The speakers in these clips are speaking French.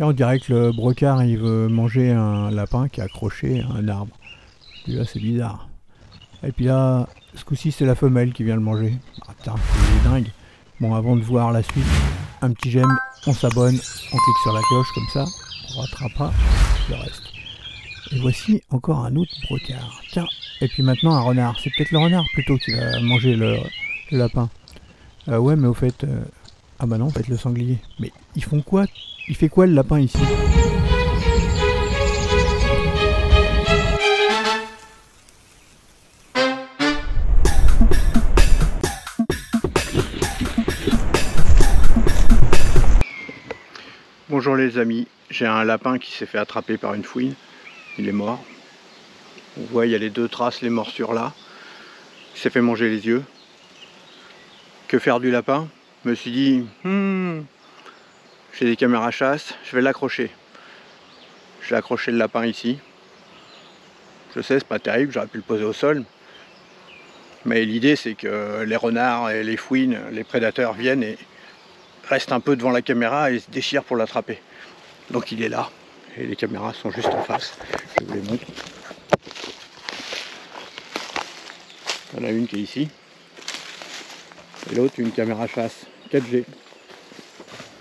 Tiens, on dirait que le brocard il veut manger un lapin qui est accroché à un arbre. Puis là c'est bizarre. Et puis là, ce coup-ci c'est la femelle qui vient le manger. Ah putain, c'est dingue. Bon, avant de voir la suite, un petit j'aime, on s'abonne, on clique sur la cloche comme ça, on rattrapera le reste. Et voici encore un autre brocard. Tiens, et puis maintenant un renard. C'est peut-être le renard plutôt qui va manger le lapin. Ouais, mais au fait... Ah bah non, en fait le sanglier. Mais ils font quoi? Il fait quoi le lapin ici? Bonjour les amis, j'ai un lapin qui s'est fait attraper par une fouine. Il est mort. On voit, il y a les deux traces, les morsures là. Il s'est fait manger les yeux. Que faire du lapin? Je me suis dit, j'ai des caméras chasse, je vais l'accrocher. J'ai accroché le lapin ici. Je sais, c'est pas terrible, j'aurais pu le poser au sol. Mais l'idée c'est que les renards et les fouines, les prédateurs viennent et restent un peu devant la caméra et se déchirent pour l'attraper. Donc il est là. Et les caméras sont juste en face. Je vous les montre. Il y en a une qui est ici. Et l'autre, une caméra chasse 4G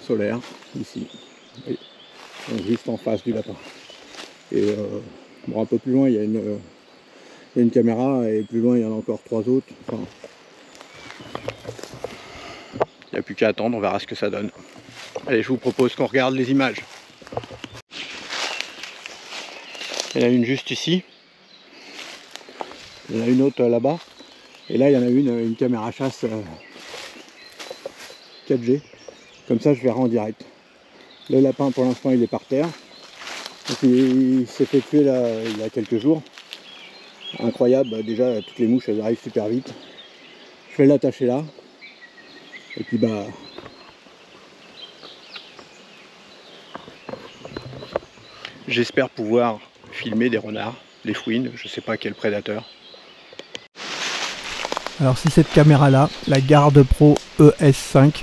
solaire, ici. Et juste en face du lapin. Et bon, un peu plus loin, il y a une caméra, et plus loin, il y en a encore 3 autres. Enfin, il n'y a plus qu'à attendre, on verra ce que ça donne. Allez, je vous propose qu'on regarde les images. Il y en a une juste ici. Il y en a une autre là-bas. Et là, il y en a une caméra chasse 4G. Comme ça, je verrai en direct. Le lapin, pour l'instant, il est par terre. Donc, il s'est fait tuer là, il y a quelques jours. Incroyable. Déjà, toutes les mouches, elles arrivent super vite. Je vais l'attacher là. Et puis, bah... j'espère pouvoir filmer des renards, des fouines, je sais pas quel prédateur. Alors c'est cette caméra là, la Garde Pro ES5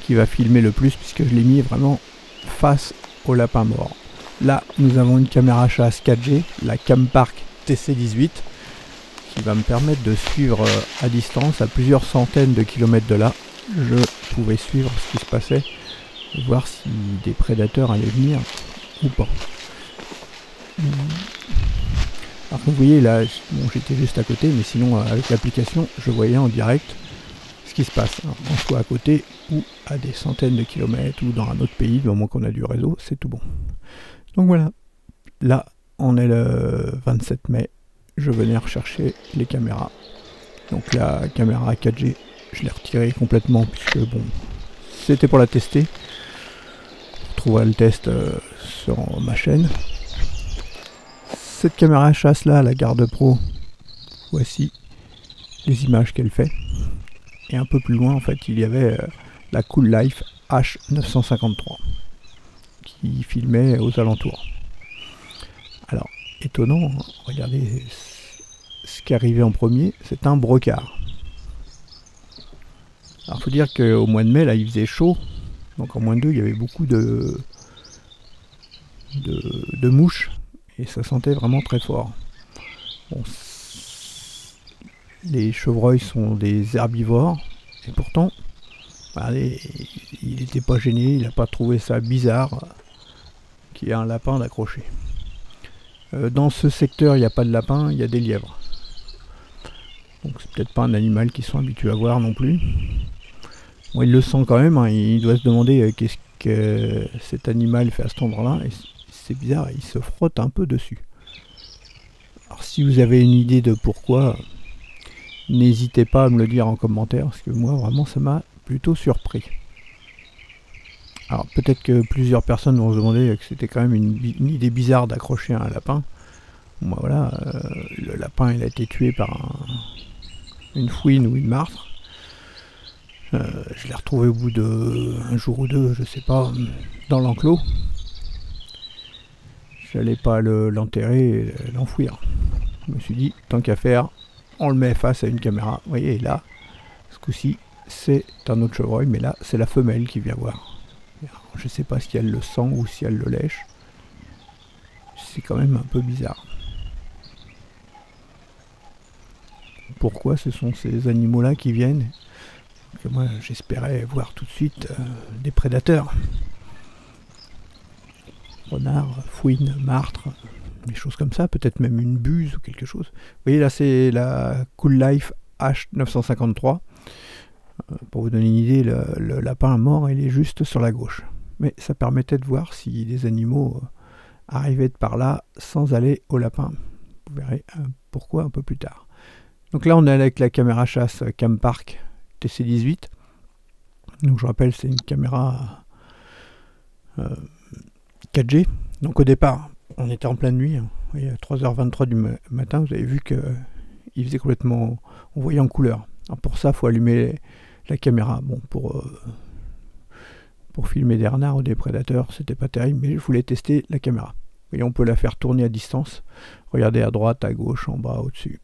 qui va filmer le plus puisque je l'ai mis vraiment face au lapin mort. Là nous avons une caméra chasse 4G, la Campark TC18 qui va me permettre de suivre à distance, à plusieurs centaines de kilomètres de là. Je pouvais suivre ce qui se passait et voir si des prédateurs allaient venir ou pas. Alors vous voyez là, bon, j'étais juste à côté, mais sinon avec l'application je voyais en direct ce qui se passe, hein, qu'on soit à côté ou à des centaines de kilomètres ou dans un autre pays, du moment qu'on a du réseau, c'est tout bon. Donc voilà, là on est le 27 mai, je venais rechercher les caméras. Donc la caméra 4G, je l'ai retirée complètement puisque bon, c'était pour la tester. Vous trouverez le test sur ma chaîne. Cette caméra chasse là, la Garde Pro, voici les images qu'elle fait. Et un peu plus loin en fait il y avait la Cool Life H953 qui filmait aux alentours. Alors étonnant, hein, regardez ce qui est arrivé en premier, c'est un brocard. Alors faut dire qu'au mois de mai là il faisait chaud, donc en -2 il y avait beaucoup de mouches. Et ça sentait vraiment très fort. Bon, les chevreuils sont des herbivores. Et pourtant, allez, il n'était pas gêné. Il n'a pas trouvé ça bizarre qu'il y ait un lapin d'accroché. Dans ce secteur, il n'y a pas de lapin, il y a des lièvres. Donc c'est peut-être pas un animal qu'ils sont habitués à voir non plus. Bon, il le sent quand même. Hein, il doit se demander qu'est-ce que cet animal fait à cet endroit-là. C'est bizarre, il se frotte un peu dessus. Alors si vous avez une idée de pourquoi, n'hésitez pas à me le dire en commentaire, parce que moi vraiment ça m'a plutôt surpris. Alors peut-être que plusieurs personnes vont se demander que c'était quand même une idée bizarre d'accrocher un lapin. Bon, bah voilà, le lapin il a été tué par une fouine ou une martre. Je l'ai retrouvé au bout d'un jour ou deux, je sais pas, dans l'enclos. J'allais pas l'enterrer et l'enfouir. Je me suis dit, tant qu'à faire, on le met face à une caméra. Vous voyez, là, ce coup-ci, c'est un autre chevreuil, mais là, c'est la femelle qui vient voir. je sais pas si elle le sent ou si elle le lèche. C'est quand même un peu bizarre. Pourquoi ce sont ces animaux-là qui viennent? Parce que moi, j'espérais voir tout de suite des prédateurs. Renard, fouine, martre, des choses comme ça, peut-être même une buse ou quelque chose. Vous voyez là, c'est la Cool Life H953. Pour vous donner une idée, le lapin mort, il est juste sur la gauche. Mais ça permettait de voir si les animaux arrivaient de par là sans aller au lapin. Vous verrez pourquoi un peu plus tard. Donc là, on est avec la caméra chasse Campark TC18. Donc je rappelle, c'est une caméra 4G. Donc au départ, on était en pleine nuit. Vous voyez, à 3h23 du matin, vous avez vu qu'il faisait complètement... On voyait en couleur. Alors pour ça, il faut allumer la caméra. Bon, pour filmer des renards ou des prédateurs, c'était pas terrible, mais je voulais tester la caméra. Vous voyez, on peut la faire tourner à distance. Regardez à droite, à gauche, en bas, au-dessus.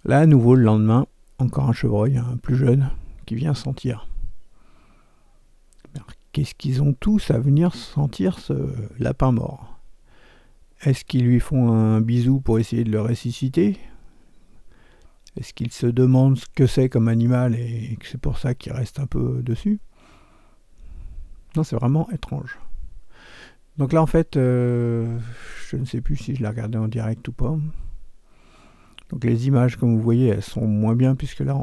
Là, à nouveau, le lendemain, encore un chevreuil, un plus jeune, qui vient sentir. Qu'est-ce qu'ils ont tous à venir sentir ce lapin mort? Est-ce qu'ils lui font un bisou pour essayer de le ressusciter? Est-ce qu'ils se demandent ce que c'est comme animal et que c'est pour ça qu'ils restent un peu dessus? Non, c'est vraiment étrange. Donc là, en fait, je ne sais plus si je l'ai regardé en direct ou pas. Donc les images, comme vous voyez, elles sont moins bien, puisque là,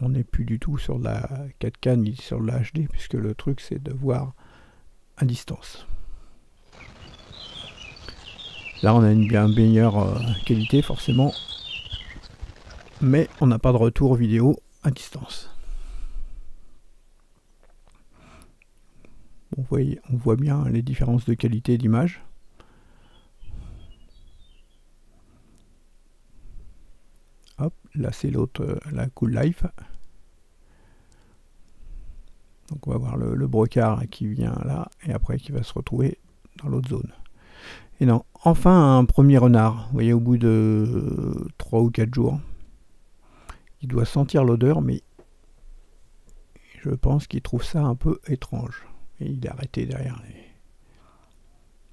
on n'est plus du tout sur la 4K ni sur la HD, puisque le truc, c'est de voir à distance. Là, on a une bien meilleure qualité, forcément, mais on n'a pas de retour vidéo à distance. Bon, vous voyez, on voit bien les différences de qualité d'image. Hop, là c'est l'autre, la Cool Life. Donc on va voir le brocard qui vient là, et après qui va se retrouver dans l'autre zone. Et non, enfin un premier renard, vous voyez, au bout de 3 ou 4 jours. Il doit sentir l'odeur, mais je pense qu'il trouve ça un peu étrange. Et il est arrêté derrière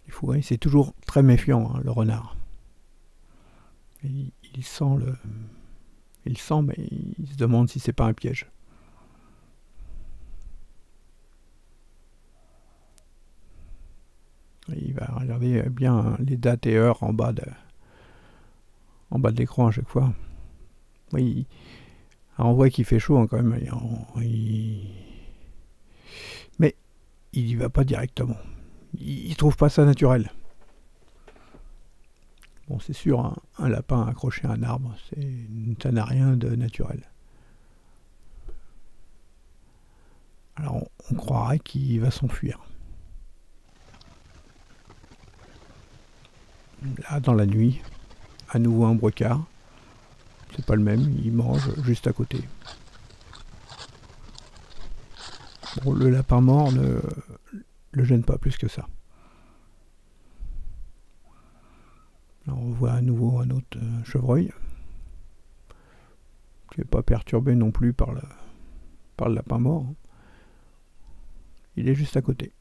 les fourrés. C'est toujours très méfiant, hein, le renard. Et il sent mais il se demande si c'est pas un piège. Et il va regarder bien les dates et heures en bas de l'écran à chaque fois. Oui, alors on voit qu'il fait chaud hein, quand même. Mais il y va pas directement. Il trouve pas ça naturel. Bon, c'est sûr, hein, un lapin accroché à un arbre, ça n'a rien de naturel. Alors on croirait qu'il va s'enfuir. Là, dans la nuit, à nouveau un brocard. C'est pas le même, il mange juste à côté. Bon, le lapin mort ne le gêne pas plus que ça. Alors on voit à nouveau un autre chevreuil qui n'est pas perturbé non plus par le lapin mort. Il est juste à côté.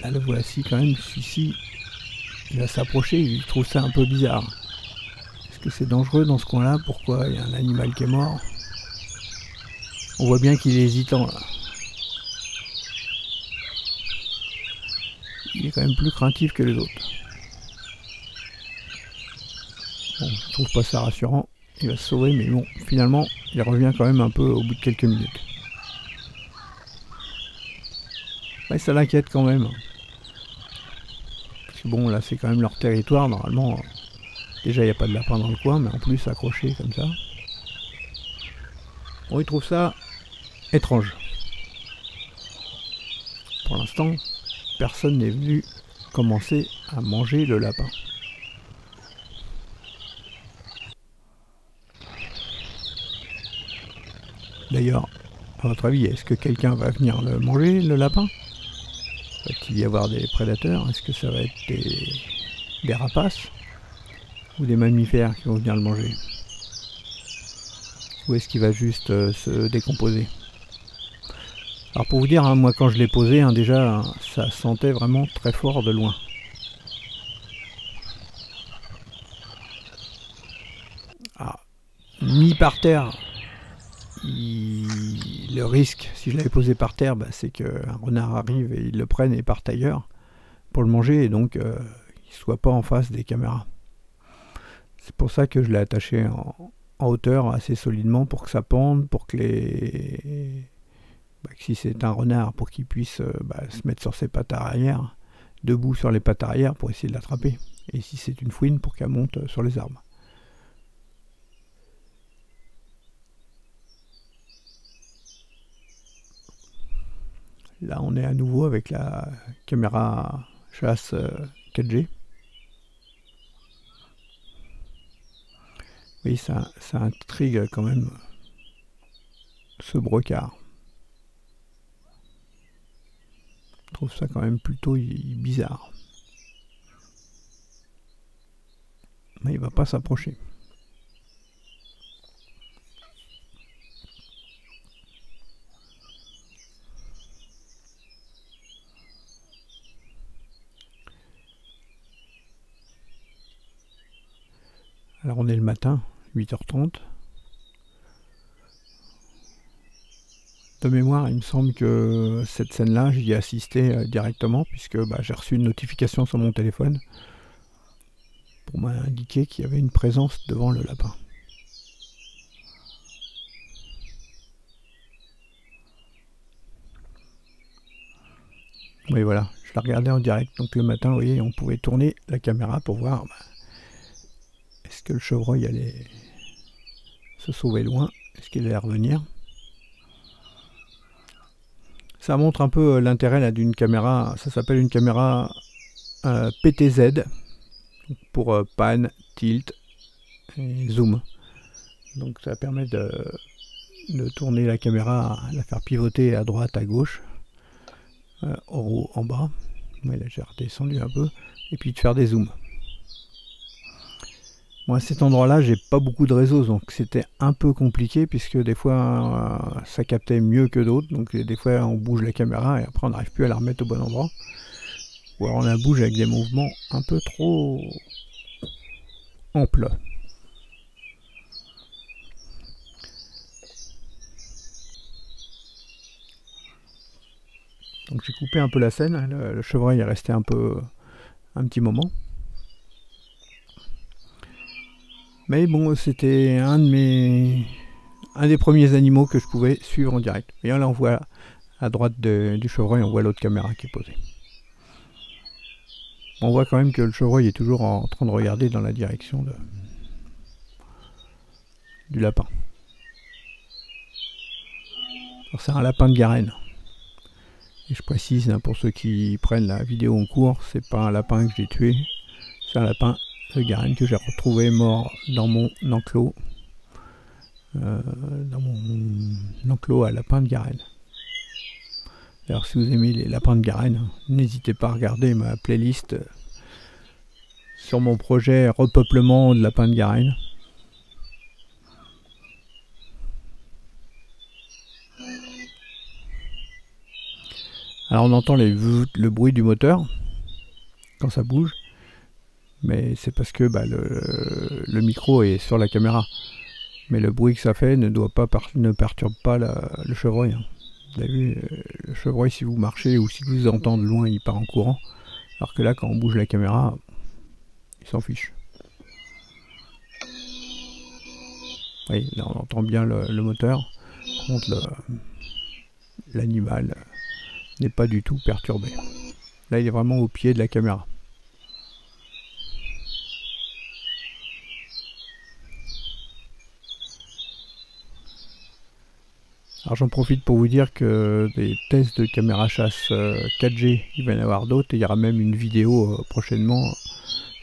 Là le voici quand même, celui-ci il va s'approcher, il trouve ça un peu bizarre. Est-ce que c'est dangereux dans ce coin-là? Pourquoi il y a un animal qui est mort? On voit bien qu'il est hésitant là. Il est quand même plus craintif que les autres. Bon, je trouve pas ça rassurant. Il va se sauver, mais bon, finalement, il revient quand même un peu au bout de quelques minutes. Ouais, ça l'inquiète quand même. Parce que bon, là, c'est quand même leur territoire. Normalement, déjà, il n'y a pas de lapin dans le coin, mais en plus, accroché comme ça. Bon, il trouve ça étrange. Pour l'instant, personne n'est venu commencer à manger le lapin. D'ailleurs, à votre avis, est-ce que quelqu'un va venir le manger, le lapin? Va-t-il y avoir des prédateurs? Est-ce que ça va être des rapaces? Ou des mammifères qui vont venir le manger? Ou est-ce qu'il va juste se décomposer? Alors pour vous dire, hein, moi quand je l'ai posé, hein, déjà hein, ça sentait vraiment très fort de loin. Alors, mis par terre, le risque, si je l'avais posé par terre, bah, c'est qu'un renard arrive et il le prenne et parte ailleurs pour le manger, et donc il ne soit pas en face des caméras. C'est pour ça que je l'ai attaché en hauteur assez solidement pour que ça pende, pour que que si c'est un renard, pour qu'il puisse se mettre sur ses pattes arrière, debout sur les pattes arrière pour essayer de l'attraper. Et si c'est une fouine, pour qu'elle monte sur les arbres. Là, on est à nouveau avec la caméra chasse 4G. Oui, ça intrigue quand même ce brocard. Je trouve ça quand même plutôt bizarre. Mais il va pas s'approcher. Alors on est le matin, 8h30. De mémoire, il me semble que cette scène-là, j'y ai assisté directement, puisque j'ai reçu une notification sur mon téléphone pour m'indiquer qu'il y avait une présence devant le lapin. Oui, voilà, je la regardais en direct. Donc le matin, vous voyez, on pouvait tourner la caméra pour voir est-ce que le chevreuil allait se sauver loin, est-ce qu'il allait revenir. Ça montre un peu l'intérêt d'une caméra, ça s'appelle une caméra PTZ, pour pan, tilt et zoom. Donc ça permet de tourner la caméra, la faire pivoter à droite, à gauche, en haut, en bas. Mais là j'ai redescendu un peu, et puis de faire des zooms. Moi à cet endroit là j'ai pas beaucoup de réseau, donc c'était un peu compliqué, puisque des fois ça captait mieux que d'autres, donc des fois on bouge la caméra et après on n'arrive plus à la remettre au bon endroit, ou alors on la bouge avec des mouvements un peu trop amples. Donc j'ai coupé un peu la scène, le chevreuil est resté un petit moment. Mais bon, c'était un des premiers animaux que je pouvais suivre en direct. Et là on voit à droite du chevreuil, on voit l'autre caméra qui est posée. On voit quand même que le chevreuil est toujours en train de regarder dans la direction du lapin. Alors c'est un lapin de Garenne. Et je précise, hein, pour ceux qui prennent la vidéo en cours, c'est pas un lapin que j'ai tué, c'est un lapin de Garenne que j'ai retrouvé mort dans mon enclos, à lapins de Garenne. Alors si vous aimez les lapins de Garenne, n'hésitez pas à regarder ma playlist sur mon projet repeuplement de lapins de Garenne. Alors on entend le bruit du moteur quand ça bouge, mais c'est parce que le micro est sur la caméra. Mais le bruit que ça fait ne perturbe pas le chevreuil. Vous avez vu, le chevreuil, si vous marchez ou si vous entendez de loin, il part en courant. Alors que là, quand on bouge la caméra, il s'en fiche. Oui, là on entend bien le moteur. Par contre, l'animal n'est pas du tout perturbé. Là, il est vraiment au pied de la caméra. Alors j'en profite pour vous dire que des tests de caméra chasse 4G, il va y en avoir d'autres, et il y aura même une vidéo prochainement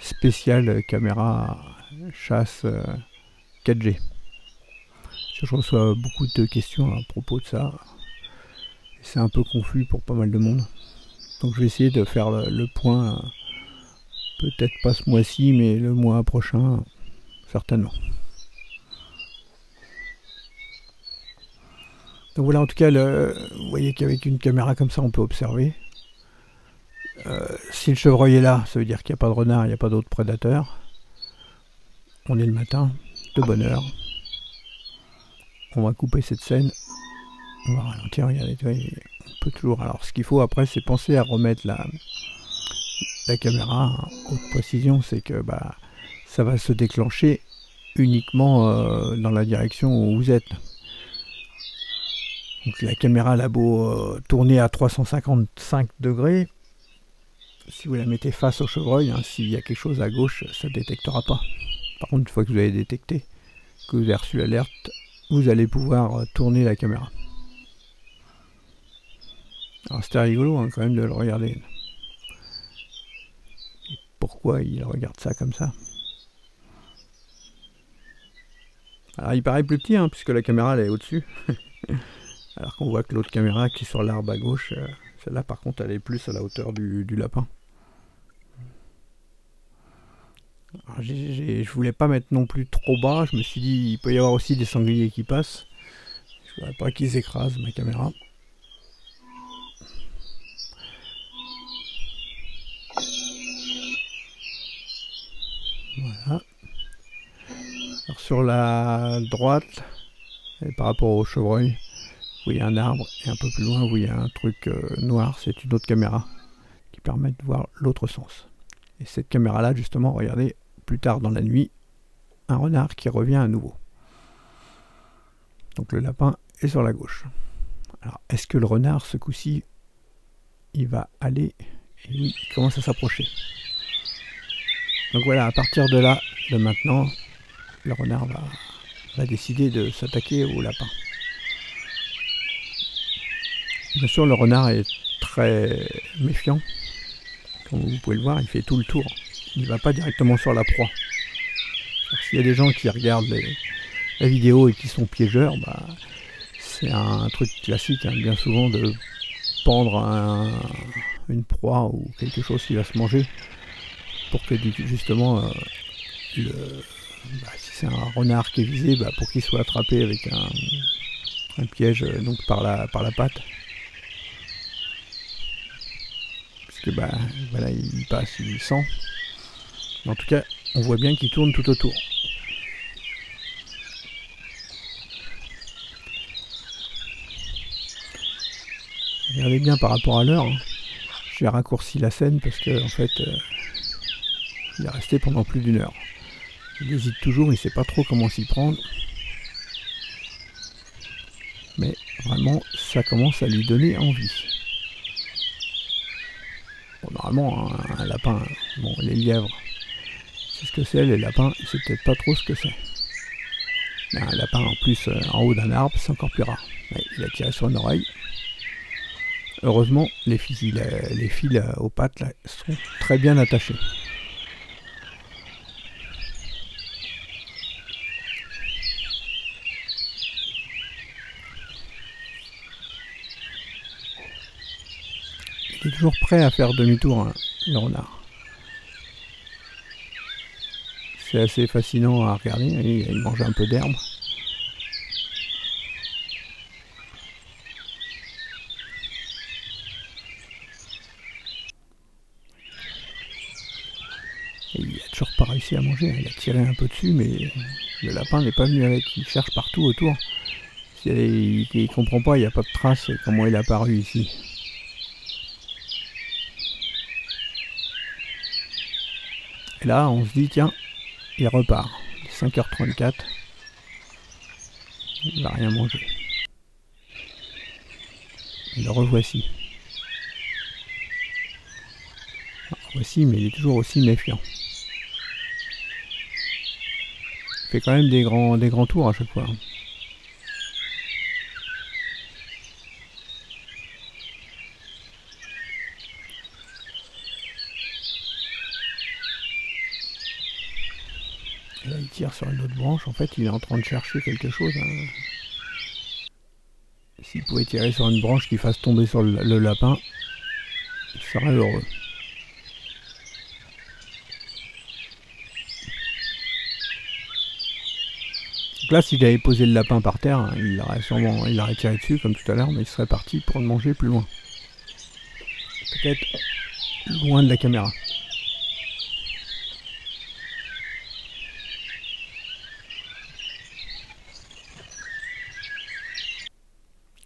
spéciale caméra chasse 4G. Je reçois beaucoup de questions à propos de ça. C'est un peu confus pour pas mal de monde. Donc je vais essayer de faire le point, peut-être pas ce mois-ci, mais le mois prochain, certainement. Donc voilà, en tout cas, vous voyez qu'avec une caméra comme ça, on peut observer. Si le chevreuil est là, ça veut dire qu'il n'y a pas de renard, il n'y a pas d'autres prédateurs. On est le matin, de bonne heure. On va couper cette scène. On va ralentir, regardez, on peut toujours... Alors ce qu'il faut après, c'est penser à remettre la caméra. Haute précision, c'est que ça va se déclencher uniquement dans la direction où vous êtes. Donc la caméra elle a beau tourner à 355 degrés, si vous la mettez face au chevreuil, hein, s'il y a quelque chose à gauche, ça ne détectera pas. Par contre, une fois que vous avez détecté, que vous avez reçu l'alerte, vous allez pouvoir tourner la caméra. Alors c'était rigolo hein, quand même de le regarder. Et pourquoi il regarde ça comme ça? Alors il paraît plus petit hein, puisque la caméra elle est au-dessus. Alors qu'on voit que l'autre caméra qui est sur l'arbre à gauche, celle-là par contre elle est plus à la hauteur du lapin. Alors, je voulais pas mettre non plus trop bas, je me suis dit il peut y avoir aussi des sangliers qui passent. Je voudrais pas qu'ils écrasent ma caméra. Voilà. Alors sur la droite, et par rapport au chevreuil, vous voyez un arbre, et un peu plus loin, vous voyez un truc noir, c'est une autre caméra qui permet de voir l'autre sens. Et cette caméra-là, justement, regardez, plus tard dans la nuit, un renard qui revient à nouveau. Donc le lapin est sur la gauche. Alors, est-ce que le renard, ce coup-ci, il va aller, et oui, il commence à s'approcher. Donc voilà, à partir de là, de maintenant, le renard va décider de s'attaquer au lapin. Bien sûr, le renard est très méfiant. Comme vous pouvez le voir, il fait tout le tour. Il ne va pas directement sur la proie. S'il y a des gens qui regardent la vidéo et qui sont piégeurs, c'est un truc classique, hein, bien souvent, de pendre une proie ou quelque chose qui va se manger pour que justement, si c'est un renard qui est visé, pour qu'il soit attrapé avec un piège donc par la patte. Voilà, il passe, il sent. En tout cas, on voit bien qu'il tourne tout autour. Regardez bien par rapport à l'heure. Hein. J'ai raccourci la scène parce que en fait, il est resté pendant plus d'une heure. Il hésite toujours, il ne sait pas trop comment s'y prendre. Mais vraiment, ça commence à lui donner envie. Bon, normalement, un lapin, bon, les lièvres, c'est ce que c'est, les lapins, il sait peut-être pas trop ce que c'est. Mais un lapin en plus en haut d'un arbre, c'est encore plus rare. Ouais, il a tiré sur une oreille. Heureusement, les fils aux pattes là, sont très bien attachés. Il est toujours prêt à faire demi-tour, hein, le renard. C'est assez fascinant à regarder. Il mange un peu d'herbe. Et il a toujours pas réussi à manger. Il a tiré un peu dessus, mais le lapin n'est pas venu avec. Il cherche partout autour. Il ne comprend pas, il n'y a pas de trace. Comment il est apparu ici. Et là, on se dit, tiens, il repart. Il est 5h34. Il va rien manger. Et le revoici. Alors, voici, mais il est toujours aussi méfiant. Il fait quand même des grands tours à chaque fois. Et là, il tire sur une autre branche. En fait, il est en train de chercher quelque chose. Hein. S'il pouvait tirer sur une branche qui fasse tomber sur le lapin, il serait heureux. Donc là, si j'avais posé le lapin par terre, hein, il aurait tiré dessus comme tout à l'heure, mais il serait parti pour le manger plus loin. Peut-être loin de la caméra.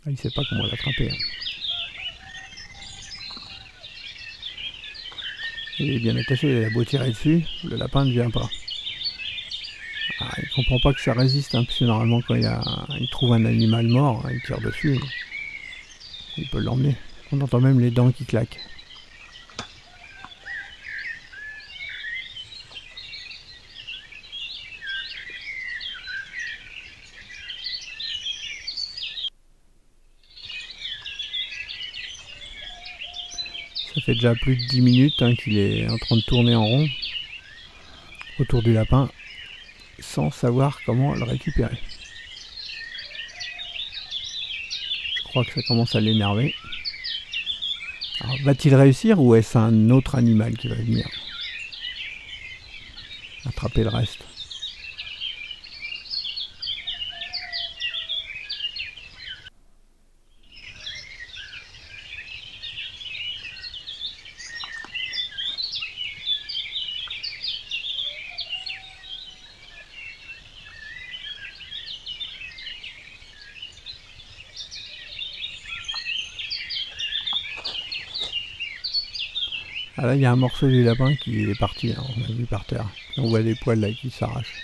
Ah, il sait pas comment l'attraper. Hein. Il est bien attaché, il a beau tirer dessus, le lapin ne vient pas. Ah, il comprend pas que ça résiste, hein, puisque normalement quand il trouve un animal mort, hein, il tire dessus, il peut l'emmener. On entend même les dents qui claquent. Ça fait déjà plus de 10 minutes hein, qu'il est en train de tourner en rond autour du lapin sans savoir comment le récupérer. Je crois que ça commence à l'énerver. Alors, va-t-il réussir ou est-ce un autre animal qui va venir attraper le reste? Ah là, il y a un morceau du lapin qui est parti, hein, on l'a vu par terre. On voit des poils là qui s'arrachent.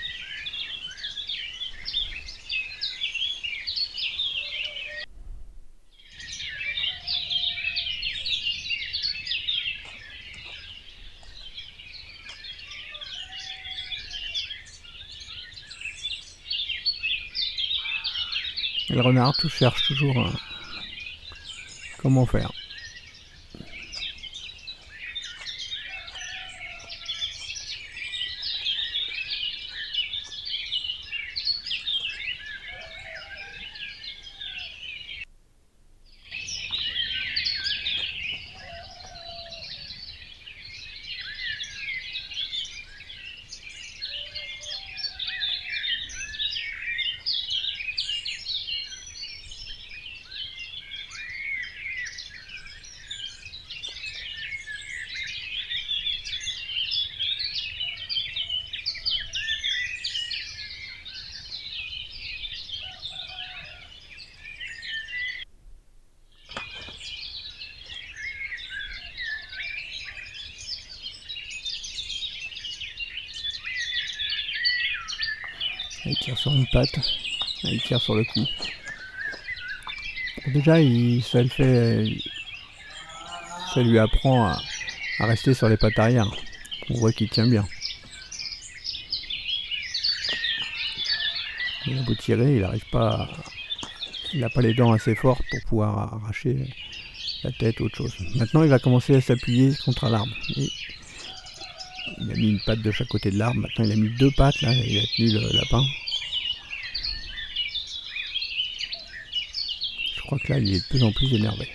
Et le renard cherche toujours comment faire. Il tire sur une patte, il tire sur le cou. Déjà, ça lui apprend à rester sur les pattes arrière. On voit qu'il tient bien. Il a beau tirer, il n'arrive pas. Il n'a pas les dents assez fortes pour pouvoir arracher la tête ou autre chose. Maintenant, il va commencer à s'appuyer contre l'arbre. Il a mis une patte de chaque côté de l'arbre. Maintenant, il a mis deux pattes là. Il a tenu le lapin. Je crois que là, il est de plus en plus énervé.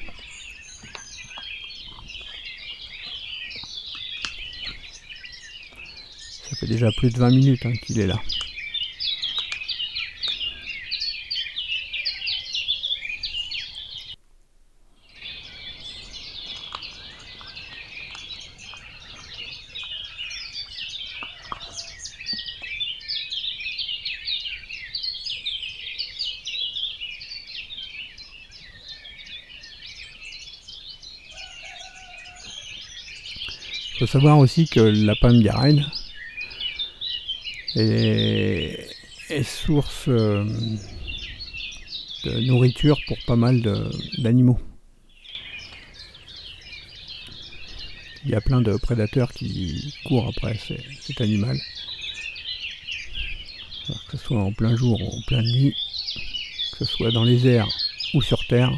Ça fait déjà plus de 20 minutes hein, qu'il est là. Il faut savoir aussi que le lapin de Garenne est source de nourriture pour pas mal d'animaux. Il y a plein de prédateurs qui courent après cet animal. Alors que ce soit en plein jour ou en pleine nuit, que ce soit dans les airs ou sur terre,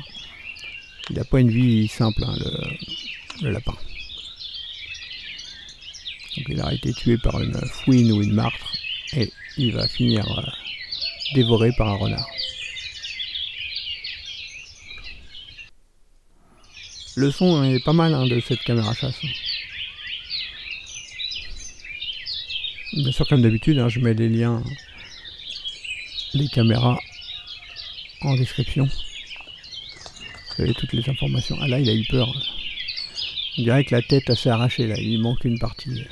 il n'a pas une vie simple hein, le lapin. Donc il a été tué par une fouine ou une martre et il va finir dévoré par un renard. Le son est pas mal hein, de cette caméra chasse. Bien sûr comme d'habitude hein, je mets des liens les caméras en description. Vous avez toutes les informations. Ah là, il a eu peur. On dirait que la tête s'est arrachée là. Il manque une partie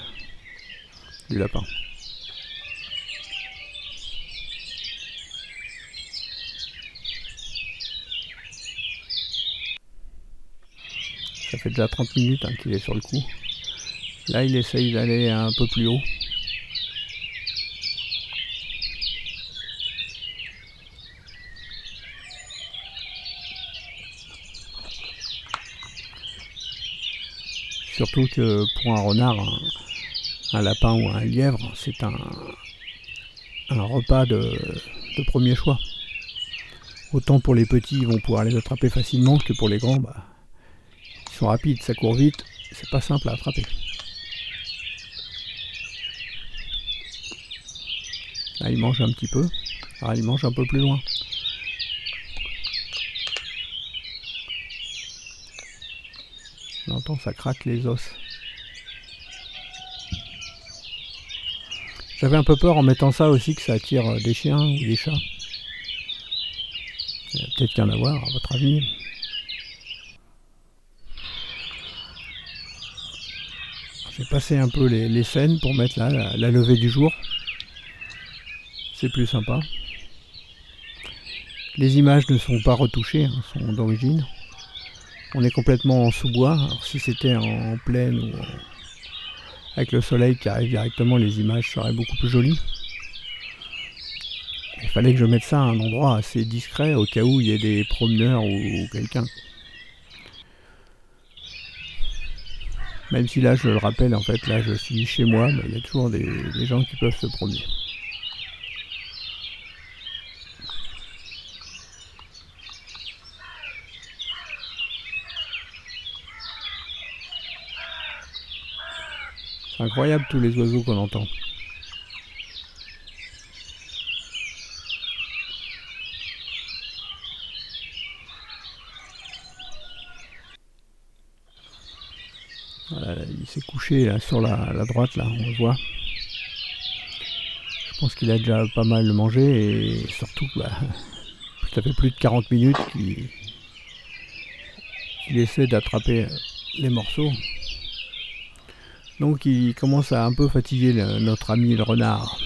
du lapin. Ça fait déjà 30 minutes qu'il est sur le coup. Là, il essaye d'aller un peu plus haut. Surtout que pour un renard, un lapin ou un lièvre, c'est un repas de premier choix. Autant pour les petits, ils vont pouvoir les attraper facilement, que pour les grands, ils sont rapides, ça court vite, c'est pas simple à attraper. Là, il mange un petit peu. Alors, il mange un peu plus loin. On entend, ça craque les os. J'avais un peu peur en mettant ça aussi que ça attire des chiens ou des chats. Il y a peut-être qu'un à voir, à votre avis. J'ai passé un peu les scènes pour mettre là la levée du jour. C'est plus sympa. Les images ne sont pas retouchées, sont d'origine. On est complètement en sous-bois. Alors si c'était en plaine ou avec le soleil qui arrive directement, les images seraient beaucoup plus jolies. Il fallait que je mette ça à un endroit assez discret au cas où il y ait des promeneurs ou quelqu'un. Même si là, je le rappelle, en fait, là je suis chez moi, mais il y a toujours des gens qui peuvent se promener. C'est incroyable tous les oiseaux qu'on entend. Voilà, il s'est couché là, sur la droite, là, on le voit. Je pense qu'il a déjà pas mal mangé et surtout, ça fait plus de 40 minutes qu'il essaie d'attraper les morceaux. Donc il commence à un peu fatiguer notre ami le renard.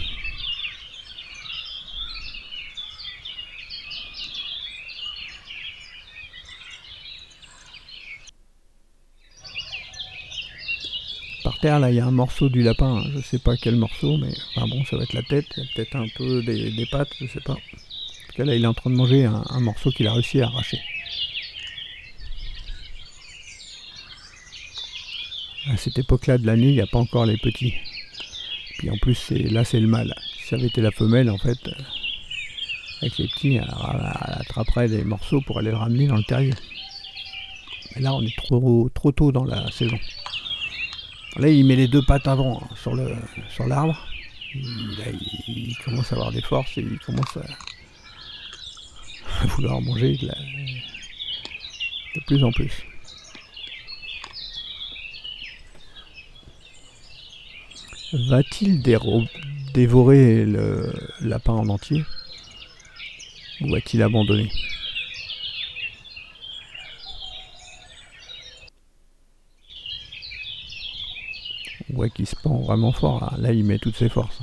Par terre, là, il y a un morceau du lapin. Je sais pas quel morceau, mais enfin bon, ça va être la tête. Il y a peut-être un peu des pattes, je sais pas. En tout cas, là, il est en train de manger un morceau qu'il a réussi à arracher. À cette époque-là de l'année, il n'y a pas encore les petits. Puis en plus, là, c'est le mâle. Si ça avait été la femelle, en fait, avec les petits, elle attraperait des morceaux pour aller le ramener dans le terrier. Mais là, on est trop tôt dans la saison. Là, il met les deux pattes avant sur l'arbre. Il commence à avoir des forces et il commence à vouloir manger de plus en plus. Va-t-il dévorer le lapin en entier ou va-t-il abandonner? On voit qu'il se pend vraiment fort. Là, il met toutes ses forces.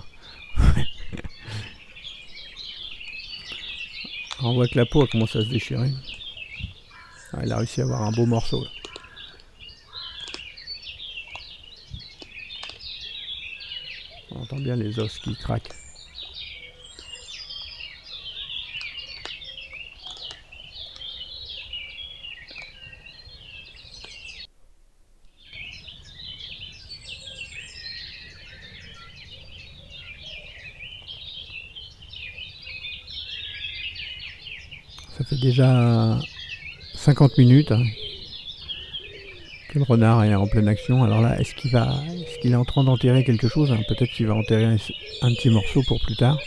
On voit que la peau commence à se déchirer. Il a réussi à avoir un beau morceau. Là. On entend bien les os qui craquent. Ça fait déjà 50 minutes que le renard est en pleine action. Alors là, est-ce qu'il est en train d'enterrer quelque chose? Peut-être qu'il va enterrer un petit morceau pour plus tard.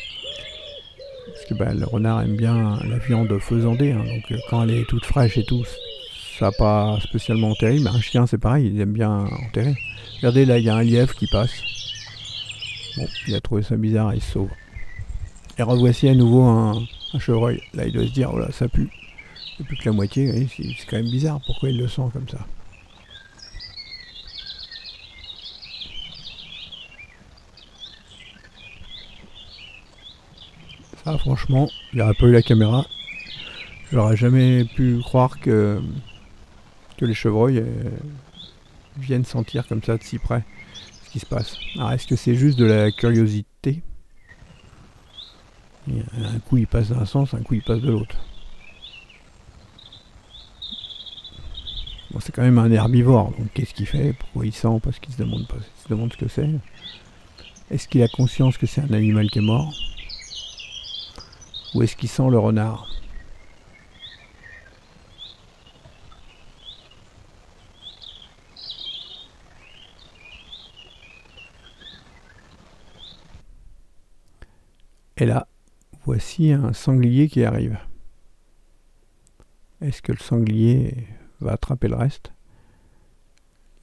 Parce que le renard aime bien la viande faisandée. Donc quand elle est toute fraîche et tout, ça n'a pas spécialement enterré. Mais un chien, c'est pareil, il aime bien enterrer. Regardez, là, il y a un lièvre qui passe. Bon, il a trouvé ça bizarre, il se sauve. Et revoici à nouveau un chevreuil. Là, il doit se dire, oh là, ça pue. C'est plus que la moitié, oui, c'est quand même bizarre. Pourquoi il le sent comme ça? Ça, franchement, il n'aurait pas eu la caméra. J'aurais jamais pu croire que les chevreuils viennent sentir comme ça de si près ce qui se passe. Alors, est-ce que c'est juste de la curiosité? Un coup, il passe d'un sens, un coup, il passe de l'autre. Bon, c'est quand même un herbivore, donc qu'est-ce qu'il fait? Pourquoi il sent? Parce qu'il se demande pas, il se demande ce que c'est. Est-ce qu'il a conscience que c'est un animal qui est mort? Ou est-ce qu'il sent le renard? Et là, voici un sanglier qui arrive. Est-ce que le sanglier va attraper le reste?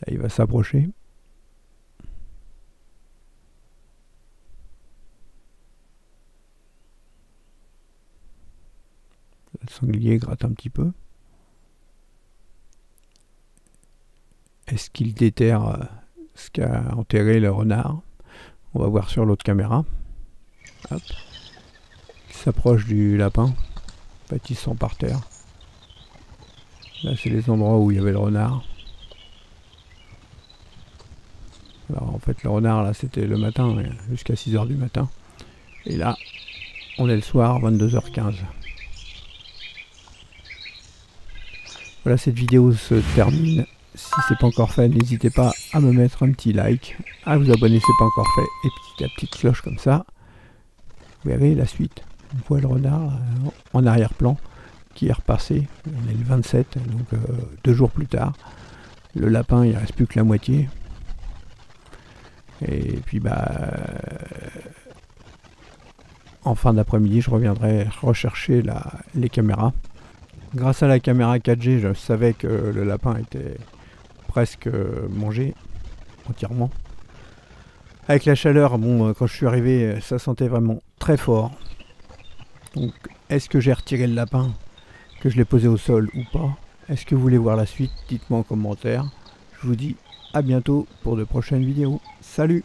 Là, il va s'approcher. Le sanglier gratte un petit peu. Est-ce qu'il déterre ce qu'a enterré le renard? On va voir sur l'autre caméra. Hop. Il s'approche du lapin, pâtissant par terre. Là, c'est les endroits où il y avait le renard. Alors, en fait, le renard, là, c'était le matin, jusqu'à 6 h du matin. Et là, on est le soir, 22h15. Voilà, cette vidéo se termine. Si c'est pas encore fait, n'hésitez pas à me mettre un petit like, à vous abonner si c'est pas encore fait, et petit à petite cloche comme ça. Vous verrez la suite. On voit le renard en arrière-plan qui est repassé. On est le 27, donc 2 jours plus tard. Le lapin, il reste plus que la moitié. Et puis en fin d'après-midi, je reviendrai rechercher les caméras. Grâce à la caméra 4G, je savais que le lapin était presque mangé entièrement. Avec la chaleur, bon, quand je suis arrivé, ça sentait vraiment très fort. Donc, est-ce que j'ai retiré le lapin, que je l'ai posé au sol ou pas? Est-ce que vous voulez voir la suite? Dites-moi en commentaire. Je vous dis à bientôt pour de prochaines vidéos. Salut!